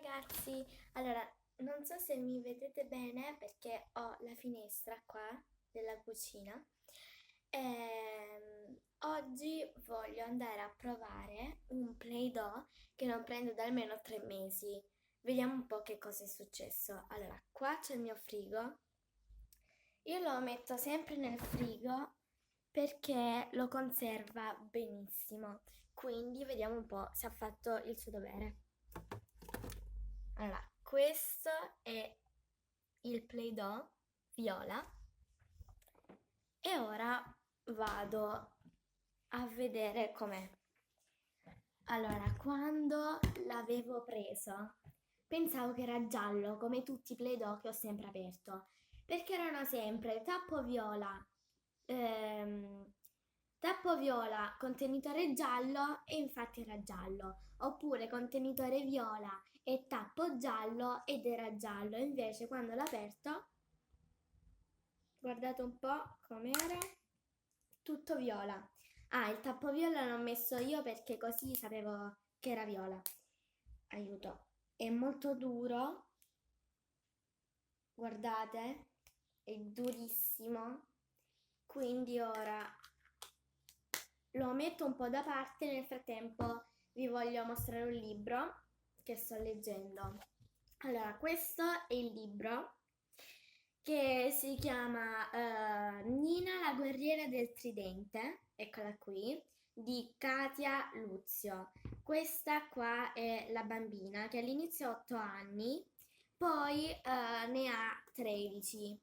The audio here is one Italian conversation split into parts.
ragazzi, allora non so se mi vedete bene perché ho la finestra qua della cucina. Oggi voglio andare a provare un Play-Doh che non prendo da almeno 3 mesi. Vediamo un po' che cosa è successo. Allora, qua c'è il mio frigo. Io lo metto sempre nel frigo perché lo conserva benissimo. Quindi vediamo un po' se ha fatto il suo dovere. Allora, questo è il Play-Doh viola e ora vado a vedere com'è. Allora, quando l'avevo preso, pensavo che era giallo, come tutti i Play-Doh che ho sempre aperto, perché erano sempre ehm, tappo viola, contenitore giallo e infatti era giallo, oppure contenitore viola e tappo giallo ed era giallo, invece quando l'ho aperto, guardate un po' com'era, tutto viola. Ah, il tappo viola l'ho messo io perché così sapevo che era viola. Aiuto. È molto duro, guardate, è durissimo. Quindi ora lo metto un po' da parte, nel frattempo vi voglio mostrare un libro che sto leggendo. Allora, questo è il libro che si chiama Nina la guerriera del tridente, eccola qui, di Katia Luzio. Questa qua è la bambina che all'inizio ha 8 anni, poi ne ha 13.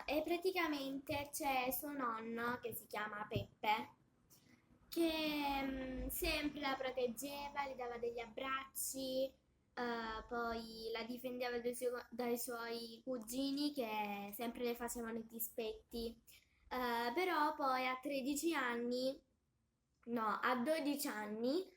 E praticamente c'è suo nonno che si chiama Peppe che sempre la proteggeva, le dava degli abbracci, poi la difendeva dai suoi cugini che sempre le facevano i dispetti. Però poi a 13 anni, no, a 12 anni,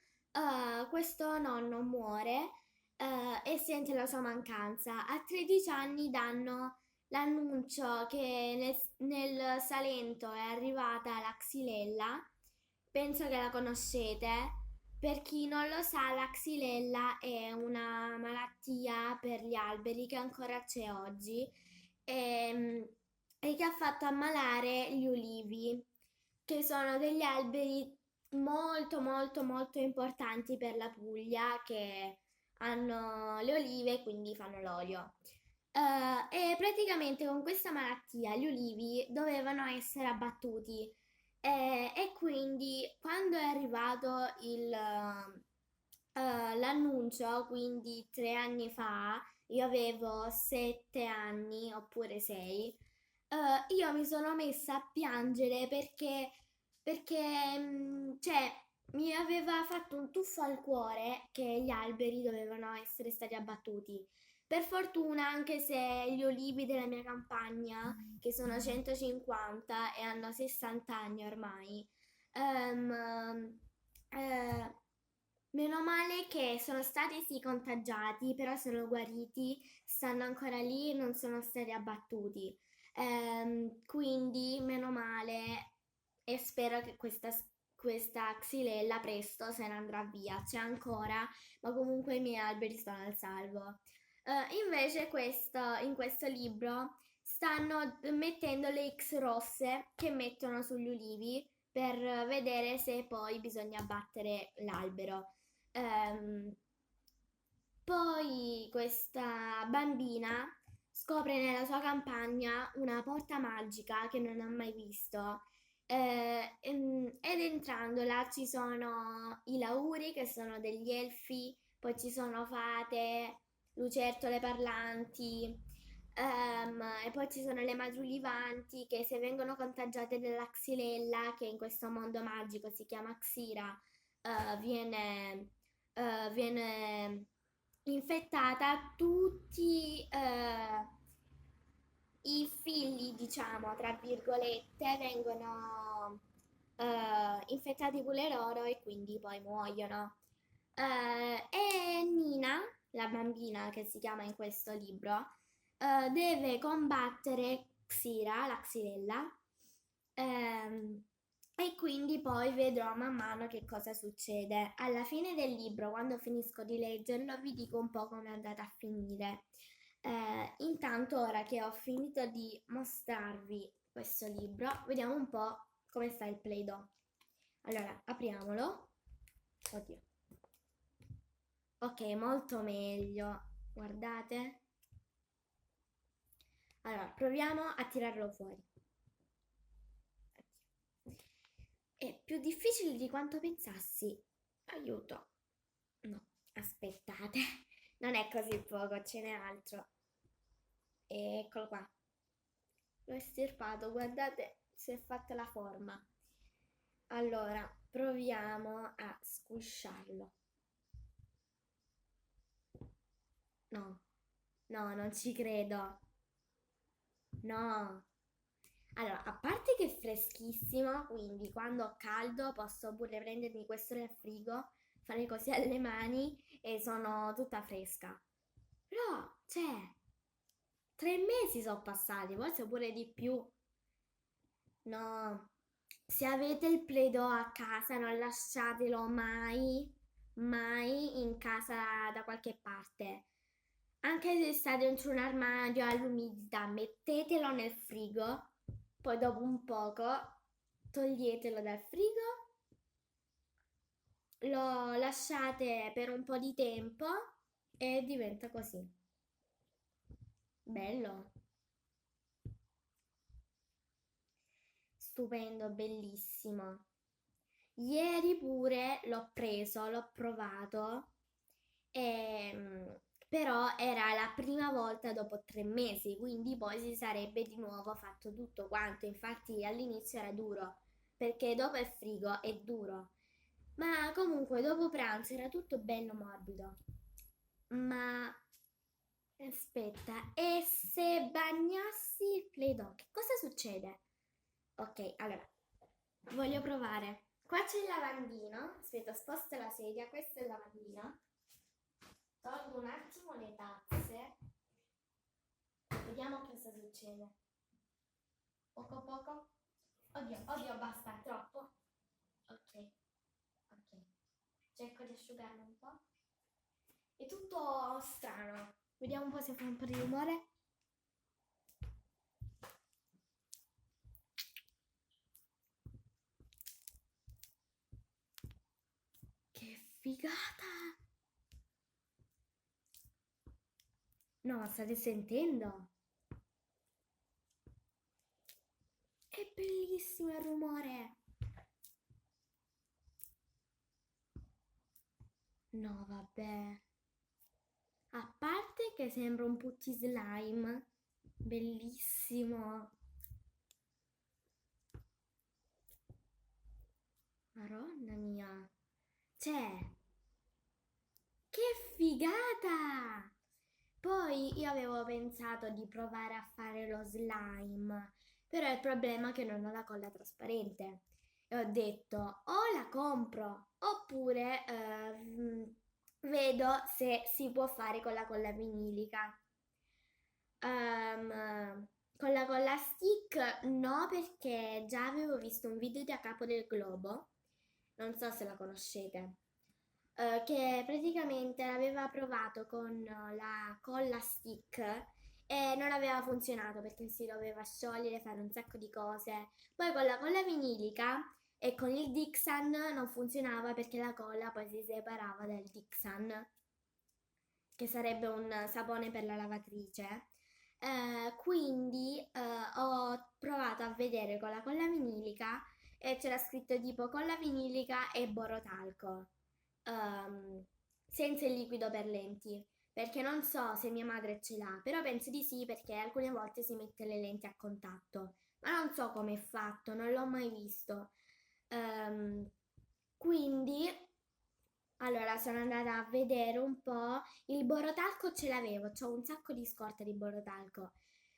questo nonno muore e sente la sua mancanza. A 13 anni danno l'annuncio che nel Salento è arrivata la Xylella. Penso che la conoscete. Per chi non lo sa, la Xylella è una malattia per gli alberi che ancora c'è oggi e, e che ha fatto ammalare gli ulivi, che sono degli alberi molto molto molto importanti per la Puglia, che hanno le olive e quindi fanno l'olio. E praticamente con questa malattia gli ulivi dovevano essere abbattuti e quindi quando è arrivato l'annuncio, quindi 3 anni fa, io avevo 7 anni oppure 6, io mi sono messa a piangere perché cioè, mi aveva fatto un tuffo al cuore che gli alberi dovevano essere stati abbattuti. Per fortuna, anche se gli olivi della mia campagna, che sono 150 e hanno 60 anni ormai, ehm, eh, meno male che sono stati sì contagiati, però sono guariti, stanno ancora lì e non sono stati abbattuti. Quindi meno male e spero che questa xylella presto se ne andrà via. C'è ancora, ma comunque i miei alberi sono al salvo. Invece in questo libro stanno mettendo le X rosse che mettono sugli ulivi per vedere se poi bisogna abbattere l'albero. Ehm, Poi questa bambina scopre nella sua campagna una porta magica che non ha mai visto. Ed entrandola ci sono i Lauri che sono degli elfi, poi ci sono fate, lucertole parlanti, e poi ci sono le madri ulivanti che se vengono contagiate dalla xylella, che in questo mondo magico si chiama Xira, viene infettata, tutti i figli, diciamo, tra virgolette, vengono infettati pure loro e quindi poi muoiono. E Nina, la bambina che si chiama in questo libro, deve combattere Xira, la Xylella, ehm, e quindi poi vedrò man mano che cosa succede. Alla fine del libro, quando finisco di leggerlo, vi dico un po' come è andata a finire. Intanto, ora che ho finito di mostrarvi questo libro, vediamo un po' come sta il Play-Doh. Allora, apriamolo. Oddio. Ok, molto meglio. Guardate. Allora, proviamo a tirarlo fuori. È più difficile di quanto pensassi. Aiuto. No, aspettate. Non è così poco, ce n'è altro. Eccolo qua. L'ho estirpato, guardate se è fatta la forma. Allora, proviamo a squisciarlo. No, no, non ci credo. No. Allora, a parte che è freschissimo, quindi quando ho caldo posso pure prendermi questo nel frigo, fare così alle mani e sono tutta fresca. Però, cioè, 3 mesi sono passati, forse pure di più. No, se avete il Play-Doh a casa non lasciatelo mai, mai in casa da qualche parte. Anche se sta dentro un armadio all'umidità, mettetelo nel frigo, poi dopo un poco toglietelo dal frigo, lo lasciate per un po' di tempo e diventa così. Bello, stupendo, bellissimo. Ieri pure l'ho preso, l'ho provato, però era la prima volta dopo 3 mesi, quindi poi si sarebbe di nuovo fatto tutto quanto. Infatti all'inizio era duro, perché dopo il frigo è duro. Ma comunque dopo pranzo era tutto bello morbido. Ma aspetta, e se bagnassi il Play-Doh, che cosa succede? Ok, allora, voglio provare. Qua c'è il lavandino. Aspetta, sposta la sedia. Questo è il lavandino. Tolgo un attimo le tazze. Vediamo cosa succede. Poco poco. Oddio, oddio, basta, è troppo. Ok, ok. Cerco di asciugarlo un po'. È tutto strano. Vediamo un po' se fa un po' di rumore. Che figata! No, state sentendo? È bellissimo il rumore. No, vabbè. A parte che sembra un putti slime. Bellissimo. Madonna mia. Cioè, che figata! Poi io avevo pensato di provare a fare lo slime, però il problema è che non ho la colla trasparente. E ho detto o la compro oppure vedo se si può fare con la colla vinilica. Con la colla stick no, perché già avevo visto un video da Capo del Globo, non so se la conoscete, che praticamente l'aveva provato con la colla stick e non aveva funzionato perché si doveva sciogliere, fare un sacco di cose. Poi con la colla vinilica e con il Dixan non funzionava perché la colla poi si separava dal Dixan, che sarebbe un sapone per la lavatrice. Quindi ho provato a vedere con la colla vinilica e c'era scritto tipo colla vinilica e borotalco, ehm, senza il liquido per lenti. Perché non so se mia madre ce l'ha, però penso di sì perché alcune volte si mette le lenti a contatto, ma non so come è fatto, non l'ho mai visto. Ehm, quindi, allora sono andata a vedere un po'. Il borotalco ce l'avevo, ho un sacco di scorta di borotalco.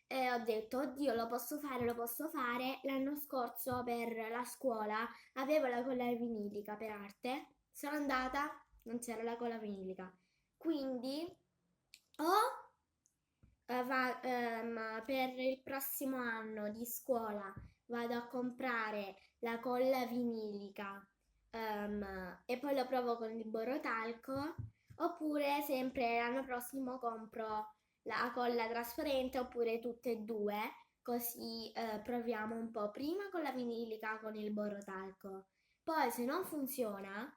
E ho detto, oddio, lo posso fare, lo posso fare. L'anno scorso per la scuola avevo la colla vinilica per arte. Sono andata, non c'era la colla vinilica. Quindi per il prossimo anno di scuola vado a comprare la colla vinilica e poi lo provo con il borotalco, oppure sempre l'anno prossimo compro la colla trasparente oppure tutte e due, così proviamo un po' prima con la vinilica con il borotalco. Poi se non funziona,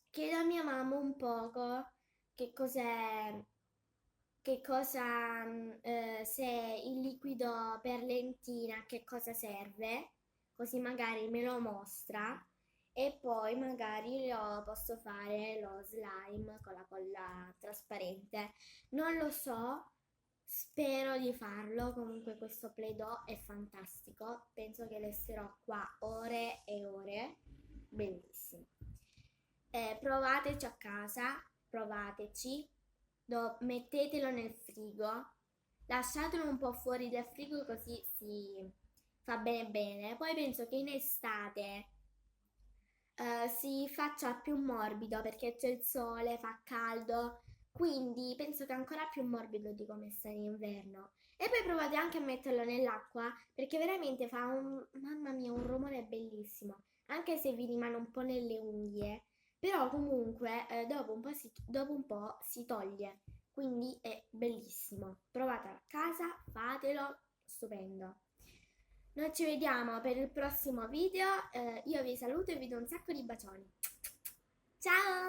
chiedo a mia mamma un poco che cos'è, che cosa, se il liquido per lentina, a che cosa serve, così magari me lo mostra e poi magari lo posso fare lo slime con la colla trasparente. Non lo so, spero di farlo, comunque questo Play-Doh è fantastico, penso che resterò qua ore e ore, bellissimo. Provateci a casa, provateci, mettetelo nel frigo, lasciatelo un po' fuori dal frigo così si fa bene bene. Poi penso che in estate si faccia più morbido perché c'è il sole, fa caldo, quindi penso che è ancora più morbido di come sta in inverno. E poi provate anche a metterlo nell'acqua perché veramente fa mamma mia, un rumore bellissimo, anche se vi rimane un po' nelle unghie, però comunque dopo un po' si toglie, quindi è bellissimo. Provatelo a casa, fatelo, stupendo. Noi ci vediamo per il prossimo video, io vi saluto e vi do un sacco di bacioni. Ciao!